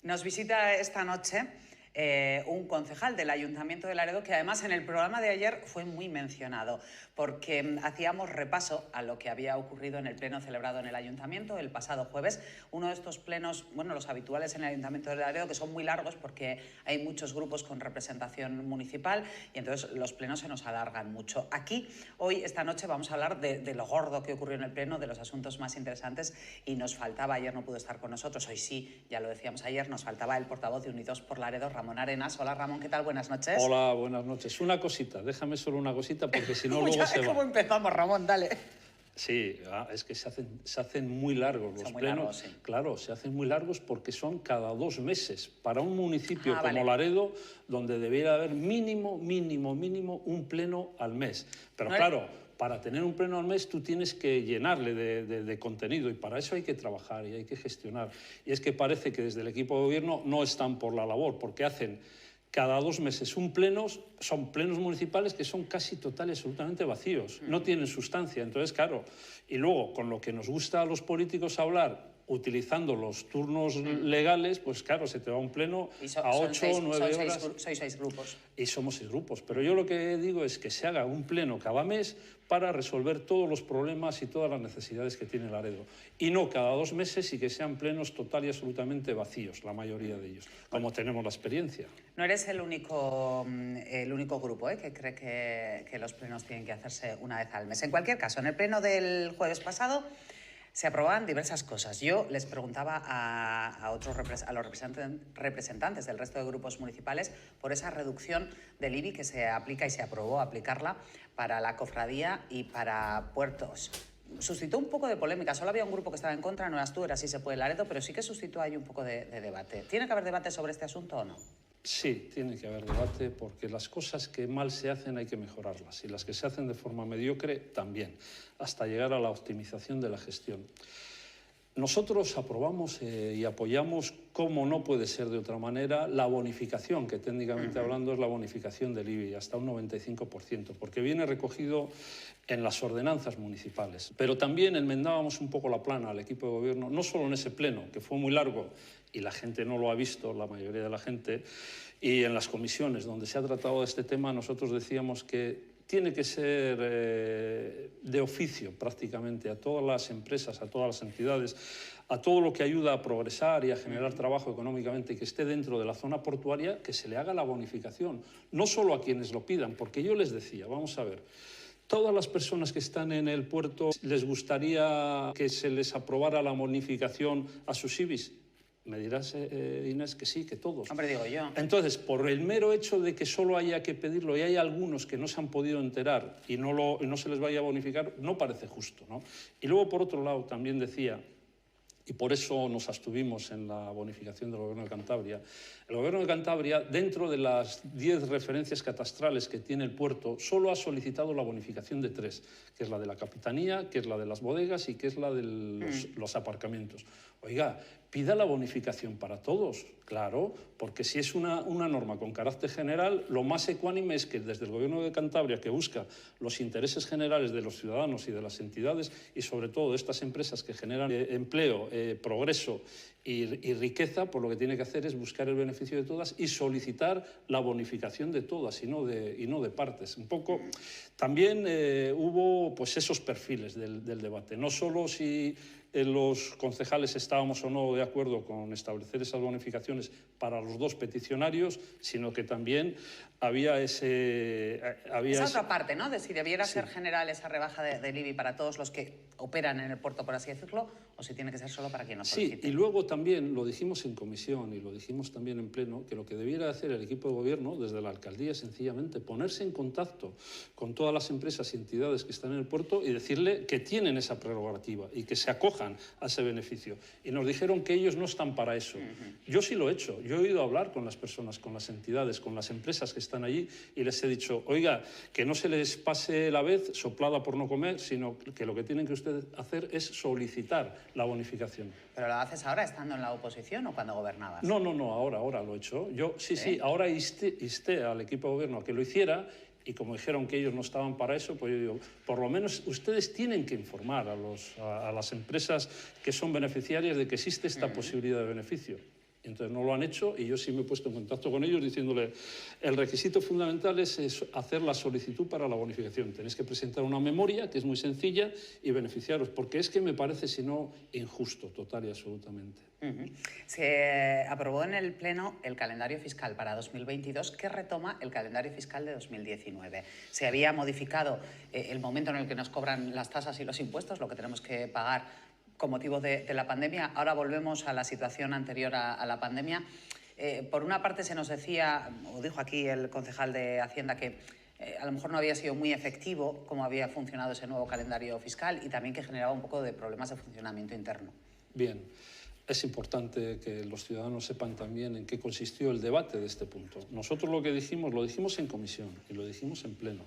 Nos visita esta noche un concejal del Ayuntamiento de Laredo que además en el programa de ayer fue muy mencionado porque hacíamos repaso a lo que había ocurrido en el pleno celebrado en el Ayuntamiento el pasado jueves. Uno de estos plenos, bueno, los habituales en el Ayuntamiento de Laredo, que son muy largos porque hay muchos grupos con representación municipal y entonces los plenos se nos alargan mucho. Aquí, hoy, esta noche, vamos a hablar de lo gordo que ocurrió en el pleno, de los asuntos más interesantes y nos faltaba, ayer no pudo estar con nosotros, hoy sí, ya lo decíamos ayer, nos faltaba el portavoz de Unidos por Laredo, Ramón Arenas. Hola Ramón, ¿qué tal? Buenas noches. Hola, buenas noches. Una cosita, déjame solo una cosita porque si no luego se va. ¿Cómo empezamos, Ramón? Dale. Sí, es que se hacen muy largos los plenos. Largos, sí. Claro, se hacen muy largos porque son cada 2 meses. Para un municipio como vale. Laredo, donde debiera haber mínimo un pleno al mes. Pero no claro, para tener un pleno al mes tú tienes que llenarle de contenido y para eso hay que trabajar y hay que gestionar. Y es que parece que desde el equipo de gobierno no están por la labor, porque hacen cada 2 meses un pleno, son plenos municipales que son casi total y absolutamente vacíos, no tienen sustancia. Entonces, claro, y luego con lo que nos gusta a los políticos hablar, utilizando los turnos legales, pues claro, se te va un pleno a 8 o 9 horas. Sois 6 grupos. Y somos 6 grupos. Pero yo lo que digo es que se haga un pleno cada mes para resolver todos los problemas y todas las necesidades que tiene Laredo. Y no cada 2 meses y que sean plenos total y absolutamente vacíos, la mayoría de ellos, como tenemos la experiencia. No eres el único grupo que cree que los plenos tienen que hacerse una vez al mes. En cualquier caso, en el pleno del jueves pasado se aprobaban diversas cosas. Yo les preguntaba a los representantes del resto de grupos municipales por esa reducción del IBI que se aplica y se aprobó aplicarla para la cofradía y para puertos. Suscitó un poco de polémica. Solo había un grupo que estaba en contra, no eras tú, era Sí se puede Laredo, pero sí que suscitó ahí un poco de debate. ¿Tiene que haber debate sobre este asunto o no? Sí, tiene que haber debate porque las cosas que mal se hacen hay que mejorarlas y las que se hacen de forma mediocre también, hasta llegar a la optimización de la gestión. Nosotros aprobamos y apoyamos, como no puede ser de otra manera, la bonificación, que técnicamente hablando es la bonificación del IBI, hasta un 95%, porque viene recogido en las ordenanzas municipales. Pero también enmendábamos un poco la plana al equipo de gobierno, no solo en ese pleno, que fue muy largo y la gente no lo ha visto, la mayoría de la gente, y en las comisiones donde se ha tratado de este tema, nosotros decíamos que tiene que ser de oficio prácticamente a todas las empresas, a todas las entidades, a todo lo que ayuda a progresar y a generar trabajo económicamente y que esté dentro de la zona portuaria, que se le haga la bonificación, no solo a quienes lo pidan, porque yo les decía, vamos a ver, todas las personas que están en el puerto, ¿les gustaría que se les aprobara la bonificación a sus IBIs? Me dirás, Inés, que sí, que todos. Hombre, digo yo. Entonces, por el mero hecho de que solo haya que pedirlo y hay algunos que no se han podido enterar y no se les vaya a bonificar, no parece justo, ¿no? Y luego, por otro lado, también decía, y por eso nos abstuvimos en la bonificación del Gobierno de Cantabria, el Gobierno de Cantabria, dentro de las 10 referencias catastrales que tiene el puerto, solo ha solicitado la bonificación de 3, que es la de la Capitanía, que es la de las bodegas y que es la de los aparcamientos. Oiga, pida la bonificación para todos, claro, porque si es una norma con carácter general, lo más ecuánime es que desde el Gobierno de Cantabria, que busca los intereses generales de los ciudadanos y de las entidades y sobre todo de estas empresas que generan empleo, progreso y riqueza, pues lo que tiene que hacer es buscar el beneficio de todas y solicitar la bonificación de todas y no de partes. Un poco también hubo pues esos perfiles del debate, no solo si los concejales estábamos o no de acuerdo con establecer esas bonificaciones para los 2 peticionarios, sino que también había esa otra parte, ¿no? De si debiera ser general esa rebaja del IBI para todos los que operan en el puerto, por así decirlo, o si tiene que ser solo para quien lo solicite. Sí, y luego también lo dijimos en comisión y lo dijimos también en pleno, que lo que debiera hacer el equipo de gobierno desde la alcaldía es sencillamente ponerse en contacto con todas las empresas y entidades que están en el puerto y decirle que tienen esa prerrogativa y que se acojan a ese beneficio. Y nos dijeron que ellos no están para eso. Yo sí lo he hecho. Yo he ido a hablar con las personas, con las entidades, con las empresas que están allí y les he dicho, oiga, que no se les pase la vez soplada por no comer, sino que lo que tienen que ustedes hacer es solicitar la bonificación. ¿Pero lo haces ahora estando en la oposición o cuando gobernabas? No, ahora lo he hecho. Yo sí, ahora insté al equipo de gobierno a que lo hiciera. Y como dijeron que ellos no estaban para eso, pues yo digo, por lo menos ustedes tienen que informar a las empresas que son beneficiarias de que existe esta posibilidad de beneficio. Entonces no lo han hecho y yo sí me he puesto en contacto con ellos diciéndole el requisito fundamental es hacer la solicitud para la bonificación. Tenéis que presentar una memoria que es muy sencilla y beneficiaros, porque es que me parece, si no, injusto, total y absolutamente. Se aprobó en el Pleno el calendario fiscal para 2022 que retoma el calendario fiscal de 2019. Se había modificado el momento en el que nos cobran las tasas y los impuestos, lo que tenemos que pagar con motivo de la pandemia. Ahora volvemos a la situación anterior a la pandemia. Por una parte se nos decía, o dijo aquí el concejal de Hacienda, que a lo mejor no había sido muy efectivo cómo había funcionado ese nuevo calendario fiscal y también que generaba un poco de problemas de funcionamiento interno. Bien, es importante que los ciudadanos sepan también en qué consistió el debate de este punto. Nosotros lo dijimos en comisión y lo dijimos en pleno.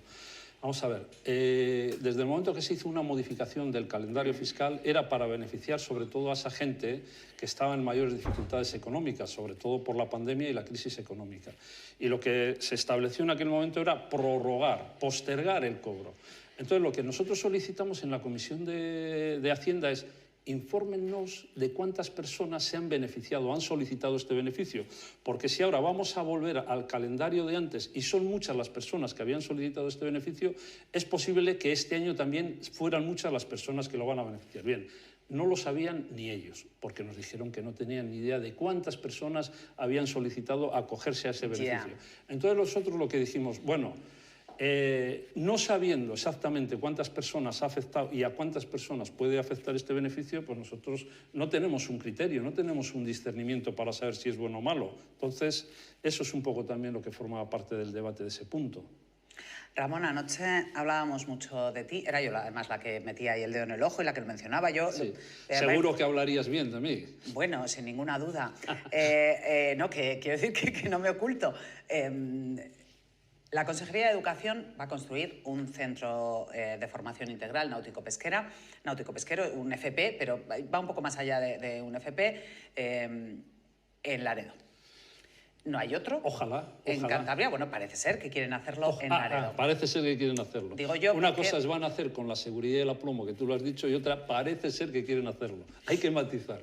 Vamos a ver, desde el momento que se hizo una modificación del calendario fiscal era para beneficiar sobre todo a esa gente que estaba en mayores dificultades económicas, sobre todo por la pandemia y la crisis económica. Y lo que se estableció en aquel momento era prorrogar, postergar el cobro. Entonces, lo que nosotros solicitamos en la Comisión de Hacienda es infórmennos de cuántas personas se han beneficiado, han solicitado este beneficio, porque si ahora vamos a volver al calendario de antes y son muchas las personas que habían solicitado este beneficio, es posible que este año también fueran muchas las personas que lo van a beneficiar. Bien, no lo sabían ni ellos, porque nos dijeron que no tenían ni idea de cuántas personas habían solicitado acogerse a ese beneficio. Entonces nosotros lo que dijimos, bueno, no sabiendo exactamente cuántas personas ha afectado y a cuántas personas puede afectar este beneficio, pues nosotros no tenemos un criterio, no tenemos un discernimiento para saber si es bueno o malo. Entonces, eso es un poco también lo que formaba parte del debate de ese punto. Ramón, anoche hablábamos mucho de ti. Era yo además la que metía ahí el dedo en el ojo y la que lo mencionaba yo. Sí. Seguro que hablarías bien de mí. Bueno, sin ninguna duda. No, que quiero decir que no me oculto. La Consejería de Educación va a construir un centro de formación integral náutico-pesquero, un FP, pero va un poco más allá de un FP, en Laredo. ¿No hay otro? Ojalá. En Cantabria, bueno, parece ser que quieren hacerlo en Laredo. Parece ser que quieren hacerlo. Digo yo, una cosa es van a hacer con la seguridad y el aplomo, que tú lo has dicho, y otra parece ser que quieren hacerlo. Hay que matizar.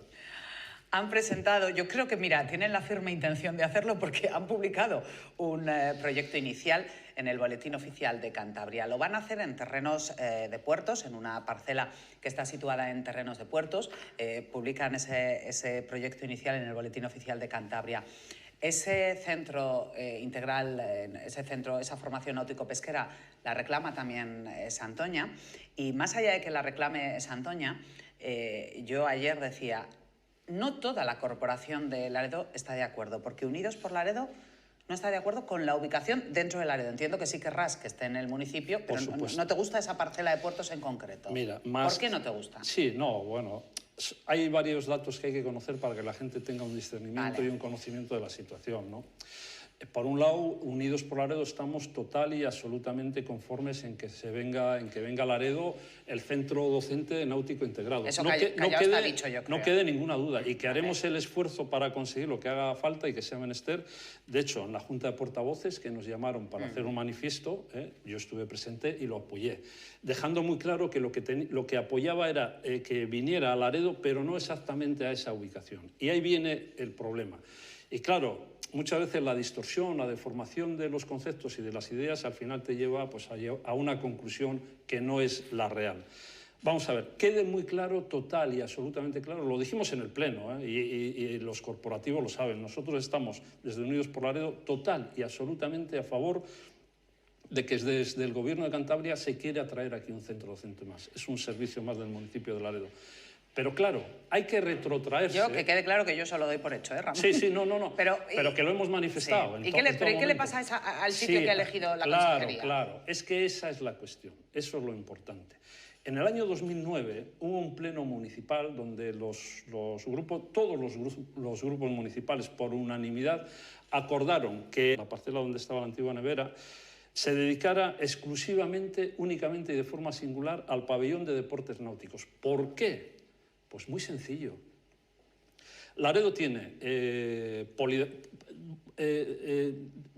Han presentado, yo creo que, mira, tienen la firme intención de hacerlo porque han publicado un proyecto inicial en el Boletín Oficial de Cantabria. Lo van a hacer en terrenos de puertos, en una parcela que está situada en terrenos de puertos. Publican ese proyecto inicial en el Boletín Oficial de Cantabria. Ese centro integral, esa formación náutico-pesquera, la reclama también Santoña. Y más allá de que la reclame Santoña, yo ayer decía, no toda la corporación de Laredo está de acuerdo, porque Unidos por Laredo no está de acuerdo con la ubicación dentro de Laredo. Entiendo que sí querrás que esté en el municipio, pero no te gusta esa parcela de puertos en concreto. Mira, ¿Por qué no te gusta? Sí, no, bueno, hay varios datos que hay que conocer para que la gente tenga un discernimiento y un conocimiento de la situación, ¿no? Por un lado, Unidos por Laredo estamos total y absolutamente conformes en que venga Laredo el centro docente náutico integrado. Eso está dicho, yo creo. No quede ninguna duda y que haremos el esfuerzo para conseguir lo que haga falta y que sea menester. De hecho, en la Junta de Portavoces que nos llamaron para hacer un manifiesto, yo estuve presente y lo apoyé, dejando muy claro que lo que apoyaba era que viniera a Laredo, pero no exactamente a esa ubicación. Y ahí viene el problema. Y claro, muchas veces la distorsión, la deformación de los conceptos y de las ideas al final te lleva pues, a una conclusión que no es la real. Vamos a ver, quede muy claro, total y absolutamente claro, lo dijimos en el Pleno y los corporativos lo saben, nosotros estamos desde Unidos por Laredo total y absolutamente a favor de que desde el Gobierno de Cantabria se quiere atraer aquí un centro docente más. Es un servicio más del municipio de Laredo. Pero claro, hay que retrotraerse. Yo, que quede claro que yo solo doy por hecho, Ramón? Sí, no. Pero que lo hemos manifestado. Sí. ¿Y qué le pasa al sitio que ha elegido la Consejería? Claro, es que esa es la cuestión, eso es lo importante. En el año 2009 hubo un pleno municipal donde todos los grupos municipales, por unanimidad, acordaron que la parcela donde estaba la antigua nevera se dedicara únicamente y de forma singular al pabellón de deportes náuticos. ¿Por qué? Pues muy sencillo. Laredo tiene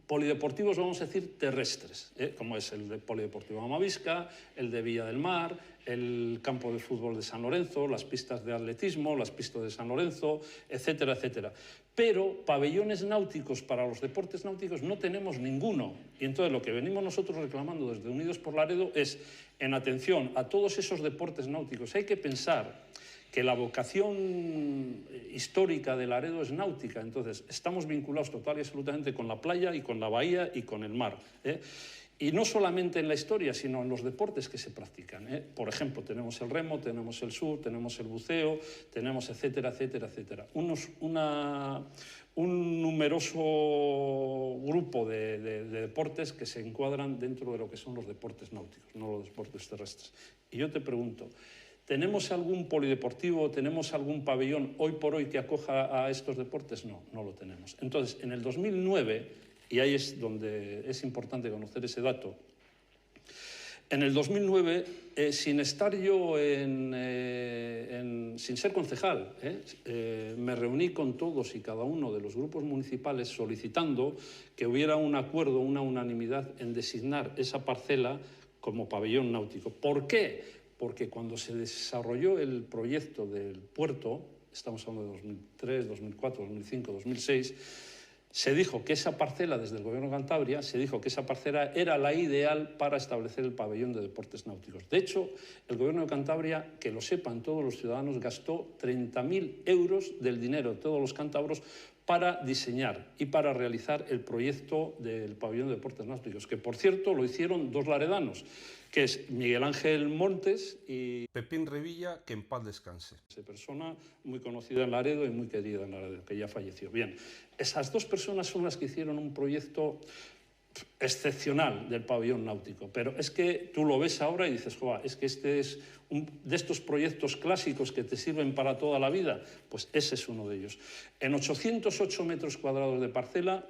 polideportivos, vamos a decir, terrestres, como es el de Polideportivo Amavisca, el de Villa del Mar, el campo de fútbol de San Lorenzo, las pistas de atletismo, las pistas de San Lorenzo, etcétera, etcétera. Pero pabellones náuticos para los deportes náuticos no tenemos ninguno. Y entonces lo que venimos nosotros reclamando desde Unidos por Laredo es, en atención a todos esos deportes náuticos, hay que pensar que la vocación histórica de Laredo es náutica. Entonces estamos vinculados total y absolutamente con la playa y con la bahía y con el mar, ¿eh? Y no solamente en la historia, sino en los deportes que se practican, ¿eh? Por ejemplo, tenemos el remo, tenemos el surf, tenemos el buceo, tenemos etcétera, etcétera, etcétera. Un numeroso grupo de deportes que se encuadran dentro de lo que son los deportes náuticos, no los deportes terrestres. Y yo te pregunto, ¿tenemos algún polideportivo, tenemos algún pabellón hoy por hoy que acoja a estos deportes? No, no lo tenemos. Entonces, en el 2009... y ahí es donde es importante conocer ese dato. En el 2009, sin estar yo sin ser concejal, me reuní con todos y cada uno de los grupos municipales solicitando que hubiera un acuerdo, una unanimidad en designar esa parcela como pabellón náutico. ¿Por qué? Porque cuando se desarrolló el proyecto del puerto, estamos hablando de 2003, 2004, 2005, 2006, se dijo que esa parcela, desde el Gobierno de Cantabria, se dijo que esa parcela era la ideal para establecer el pabellón de deportes náuticos. De hecho, el Gobierno de Cantabria, que lo sepan todos los ciudadanos, gastó 30.000 euros del dinero de todos los cántabros para diseñar y para realizar el proyecto del pabellón de deportes náuticos, que por cierto lo hicieron dos laredanos, que es Miguel Ángel Montes y Pepín Revilla, que en paz descanse. Esa persona muy conocida en Laredo y muy querida en Laredo, que ya falleció. Bien, esas dos personas son las que hicieron un proyecto excepcional del pabellón náutico, pero es que tú lo ves ahora y dices, joa, es que este es de estos proyectos clásicos que te sirven para toda la vida, pues ese es uno de ellos. En 808 metros cuadrados de parcela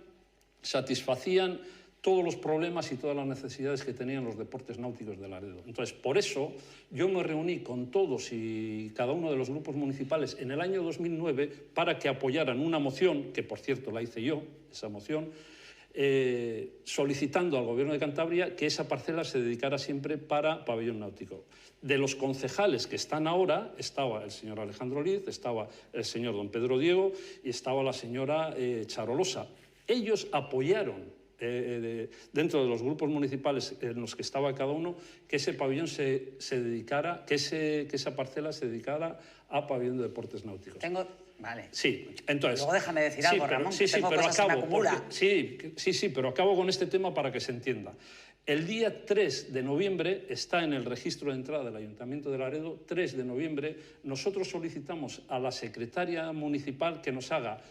satisfacían todos los problemas y todas las necesidades que tenían los deportes náuticos de Laredo. Entonces, por eso yo me reuní con todos y cada uno de los grupos municipales en el año 2009 para que apoyaran una moción, que por cierto la hice yo, esa moción, solicitando al Gobierno de Cantabria que esa parcela se dedicara siempre para pabellón náutico. De los concejales que están ahora, estaba el señor Alejandro Liz, estaba el señor don Pedro Diego y estaba la señora Charolosa. Ellos apoyaron dentro de los grupos municipales en los que estaba cada uno, que ese pabellón se dedicara, que esa parcela se dedicara a pabellón de deportes náuticos. Vale. Sí, entonces... Luego déjame decir algo, Ramón, sí, que tengo pero cosas acabo, que me acumulan. Sí, pero acabo con este tema para que se entienda. El día 3 de noviembre, está en el registro de entrada del Ayuntamiento de Laredo, 3 de noviembre, nosotros solicitamos a la secretaria municipal que nos haga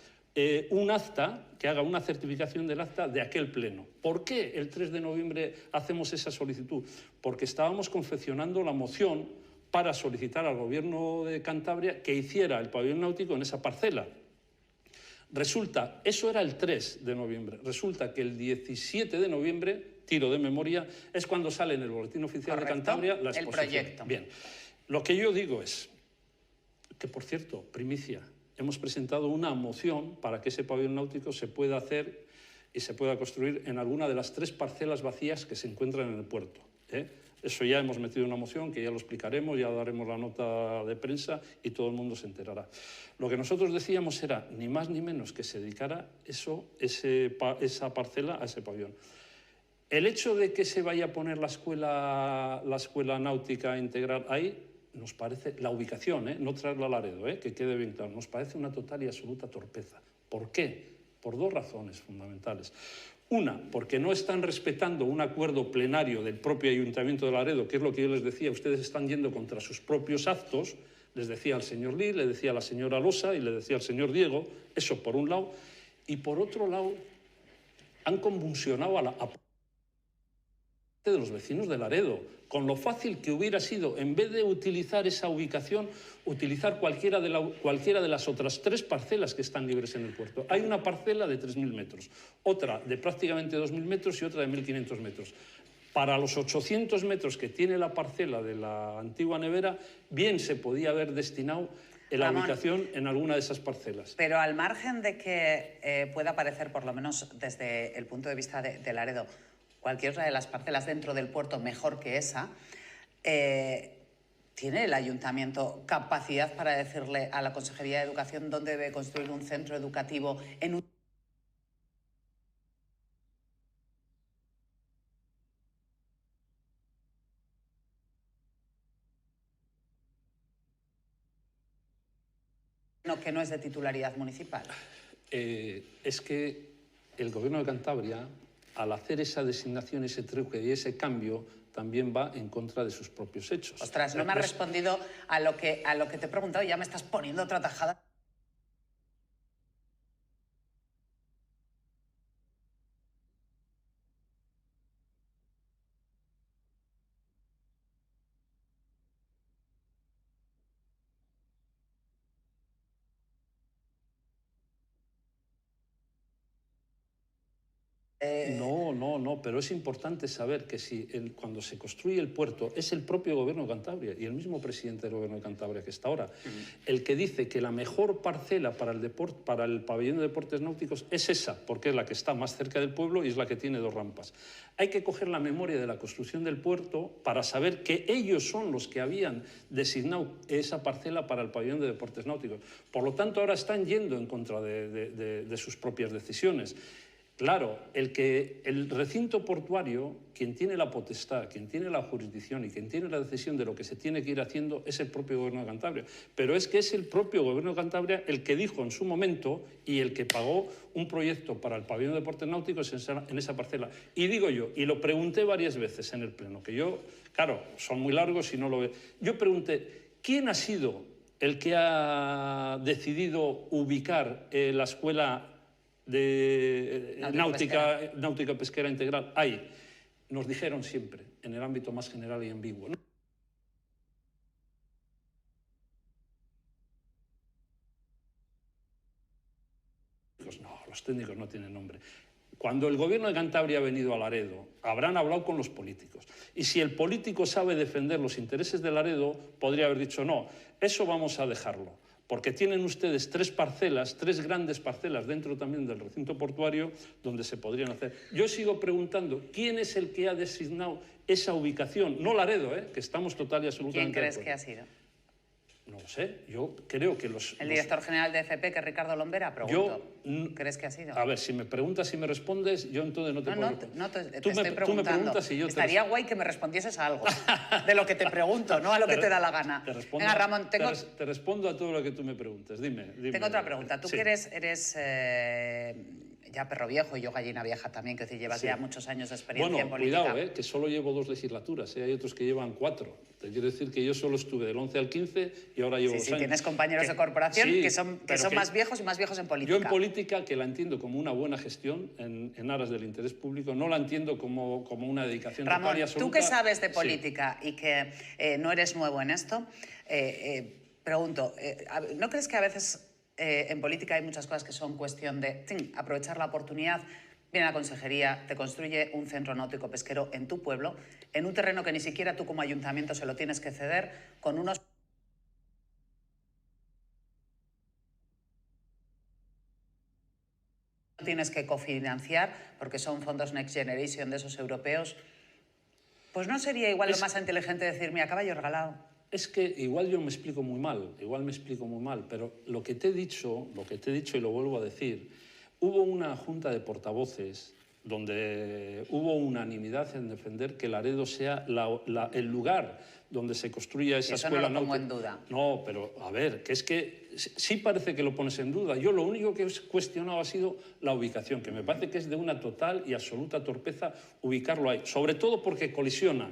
un acta, que haga una certificación del acta de aquel pleno. ¿Por qué el 3 de noviembre hacemos esa solicitud? Porque estábamos confeccionando la moción para solicitar al Gobierno de Cantabria que hiciera el pabellón náutico en esa parcela. Resulta, eso era el 3 de noviembre, resulta que el 17 de noviembre, tiro de memoria, es cuando sale en el Boletín Oficial de Cantabria la exposición. El proyecto. Bien, lo que yo digo es que, por cierto, primicia, hemos presentado una moción para que ese pabellón náutico se pueda hacer y se pueda construir en alguna de las 3 parcelas vacías que se encuentran en el puerto, ¿eh? Eso ya hemos metido una moción que ya lo explicaremos, ya daremos la nota de prensa y todo el mundo se enterará. Lo que nosotros decíamos era ni más ni menos que se dedicara esa parcela a ese pabellón. El hecho de que se vaya a poner la escuela náutica integral ahí, nos parece, la ubicación, no traerla a Laredo, que quede bien claro, nos parece una total y absoluta torpeza. ¿Por qué? Por 2 razones fundamentales. Una, porque no están respetando un acuerdo plenario del propio Ayuntamiento de Laredo, que es lo que yo les decía, ustedes están yendo contra sus propios actos, les decía al señor Lee, le decía a la señora Losa y le decía al señor Diego, eso por un lado, y por otro lado, han convulsionado a de los vecinos de Laredo, con lo fácil que hubiera sido, en vez de utilizar esa ubicación, utilizar cualquiera de las otras 3 parcelas que están libres en el puerto. Hay una parcela de 3.000 metros, otra de prácticamente 2.000 metros y otra de 1.500 metros. Para los 800 metros que tiene la parcela de la antigua nevera, bien se podía haber destinado la ubicación en alguna de esas parcelas. Pero al margen de que pueda parecer, por lo menos desde el punto de vista de Laredo, cualquier otra de las parcelas dentro del puerto mejor que esa, ¿Tiene el ayuntamiento capacidad para decirle a la Consejería de Educación dónde debe construir un centro educativo en un terreno que no es de titularidad municipal? Es que el Gobierno de Cantabria, al hacer esa designación, ese truque y ese cambio, también va en contra de sus propios hechos. Ostras, no me has respondido a lo que te he preguntado y ya me estás poniendo otra tajada. No, pero es importante saber que si cuando se construye el puerto es el propio Gobierno de Cantabria y el mismo presidente del Gobierno de Cantabria que está ahora, el que dice que la mejor parcela para el pabellón de deportes náuticos es esa, porque es la que está más cerca del pueblo y es la que tiene 2 rampas. Hay que coger la memoria de la construcción del puerto para saber que ellos son los que habían designado esa parcela para el pabellón de deportes náuticos. Por lo tanto, ahora están yendo en contra de sus propias decisiones. Claro, el recinto portuario, quien tiene la potestad, quien tiene la jurisdicción y quien tiene la decisión de lo que se tiene que ir haciendo es el propio Gobierno de Cantabria. Pero es que es el propio Gobierno de Cantabria el que dijo en su momento y el que pagó un proyecto para el pabellón de deportes náuticos en esa parcela. Y digo yo, y lo pregunté varias veces en el Pleno, que yo, claro, son muy largos y no lo veo. Yo pregunté, ¿quién ha sido el que ha decidido ubicar la escuela de náutica pesquera integral? Hay, nos dijeron siempre, en el ámbito más general y ambiguo. No, los técnicos no tienen nombre. Cuando el Gobierno de Cantabria ha venido a Laredo, habrán hablado con los políticos. Y si el político sabe defender los intereses de Laredo, podría haber dicho, no, eso vamos a dejarlo. Porque tienen ustedes 3 parcelas, 3 grandes parcelas dentro también del recinto portuario donde se podrían hacer. Yo sigo preguntando, ¿quién es el que ha designado esa ubicación? No Laredo, que estamos total y absolutamente... ¿Quién crees que ha sido? No lo sé, yo creo que ¿El director general de FP, que es Ricardo Lombera? Pregunto. ¿Crees que ha sido? A ver, si me preguntas y me respondes, yo entonces no te puedo... No, te estoy preguntando. Tú me preguntas y yo Estaría guay que me respondieses a algo de lo que te pregunto, no a lo que te da la gana. Venga, Ramón, te respondo a todo lo que tú me preguntes. Dime. Tengo otra pregunta. Tú que eres ya perro viejo y yo gallina vieja también, que llevas ya muchos años de experiencia en política. Cuidado, que solo llevo 2 legislaturas, hay otros que llevan 4. Te quiero decir que yo solo estuve del 11 al 15 y ahora llevo 2 años. Tienes compañeros de corporación que son más viejos y más viejos en política. Yo en política, que la entiendo como una buena gestión en aras del interés público, no la entiendo como una dedicación Ramón, total y absoluta. tú que sabes de política y que no eres nuevo en esto, pregunto, ¿no crees que a veces en política hay muchas cosas que son cuestión de aprovechar la oportunidad? Viene la consejería, te construye un centro náutico pesquero en tu pueblo, en un terreno que ni siquiera tú como ayuntamiento se lo tienes que ceder, con unos... tienes que cofinanciar, porque son fondos Next Generation de esos europeos. Pues no sería igual lo más inteligente decir, mira, caballo regalado. Es que igual yo me explico muy mal, pero lo que te he dicho y lo vuelvo a decir, hubo una junta de portavoces donde hubo unanimidad en defender que Laredo sea el lugar donde se construya esa escuela náutica. Eso no lo pongo en duda. No, pero a ver, que es que sí parece que lo pones en duda. Yo lo único que he cuestionado ha sido la ubicación, que me parece que es de una total y absoluta torpeza ubicarlo ahí, sobre todo porque colisiona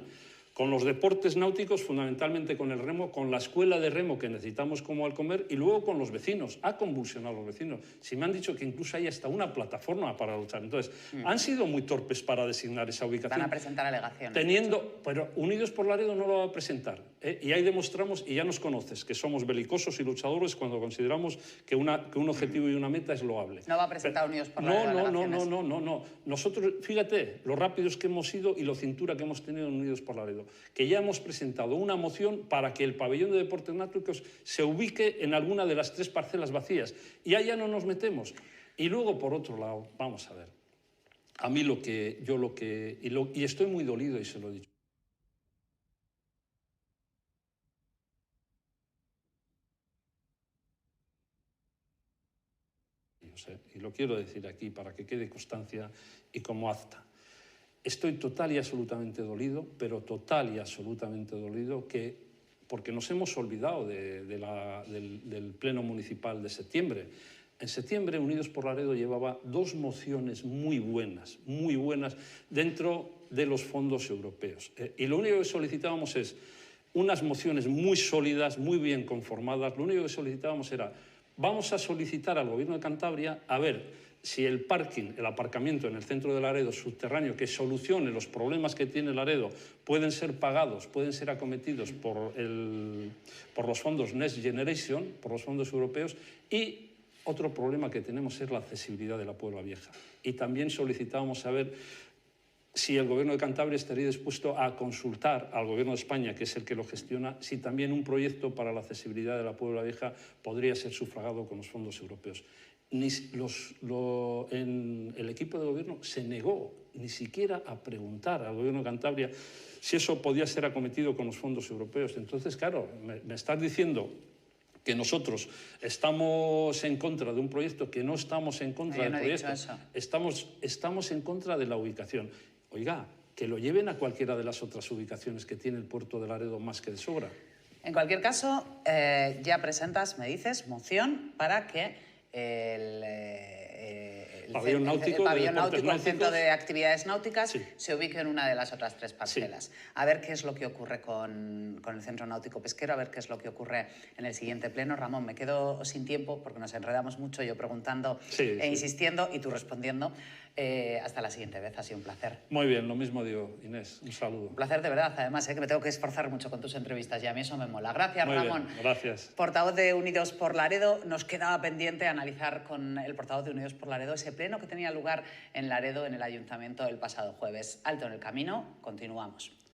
con los deportes náuticos, fundamentalmente con el remo, con la escuela de remo que necesitamos como Alcomer y luego con los vecinos. Ha convulsionado a los vecinos. Si me han dicho que incluso hay hasta una plataforma para luchar. Entonces, han sido muy torpes para designar esa ubicación. Van a presentar alegaciones. Pero Unidos por Laredo no lo va a presentar. Y ahí demostramos, y ya nos conoces, que somos belicosos y luchadores cuando consideramos que un objetivo y una meta es loable. No va a presentar Unidos por Laredo alegaciones. No. Nosotros, fíjate, lo rápidos que hemos sido y lo cintura que hemos tenido en Unidos por Laredo, que ya hemos presentado una moción para que el pabellón de deportes náuticos se ubique en alguna de las 3 parcelas vacías. Y allá no nos metemos. Y luego, por otro lado, vamos a ver, a mí y estoy muy dolido y se lo he dicho. municipios, y lo quiero decir aquí para que quede constancia y como acta. Estoy total y absolutamente dolido, pero total y absolutamente dolido porque nos hemos olvidado del Pleno Municipal de septiembre. En septiembre, Unidos por Laredo llevaba 2 mociones muy buenas dentro de los fondos europeos. Y lo único que solicitábamos es unas mociones muy sólidas, muy bien conformadas. Lo único que solicitábamos era, vamos a solicitar al Gobierno de Cantabria a ver si el parking, el aparcamiento en el centro de Laredo subterráneo que solucione los problemas que tiene Laredo pueden ser pagados, pueden ser acometidos por los fondos Next Generation, por los fondos europeos. Y otro problema que tenemos es la accesibilidad de la Puebla Vieja. Y también solicitábamos saber si el Gobierno de Cantabria estaría dispuesto a consultar al Gobierno de España, que es el que lo gestiona, si también un proyecto para la accesibilidad de la Puebla Vieja podría ser sufragado con los fondos europeos. El equipo de gobierno se negó ni siquiera a preguntar al Gobierno de Cantabria si eso podía ser acometido con los fondos europeos. Entonces, claro, me estás diciendo que nosotros estamos en contra de un proyecto, que no estamos en contra del proyecto. Estamos en contra de la ubicación. Oiga, que lo lleven a cualquiera de las otras ubicaciones que tiene el puerto de Laredo más que de sobra. En cualquier caso, ya presentas, me dices, moción para que el pabellón náutico, el centro de actividades náuticas, sí, se ubique en una de las otras 3 parcelas. Sí. A ver qué es lo que ocurre con el centro náutico pesquero, a ver qué es lo que ocurre en el siguiente pleno. Ramón, me quedo sin tiempo porque nos enredamos mucho, yo preguntando insistiendo y tú respondiendo. Hasta la siguiente vez, ha sido un placer. Muy bien, lo mismo digo, Inés, un saludo. Un placer de verdad, además, que me tengo que esforzar mucho con tus entrevistas y a mí eso me mola. Gracias, muy Ramón. Bien, gracias. Portavoz de Unidos por Laredo, nos quedaba pendiente analizar con el portavoz de Unidos por Laredo ese pleno que tenía lugar en Laredo, en el Ayuntamiento, el pasado jueves. Alto en el camino, continuamos.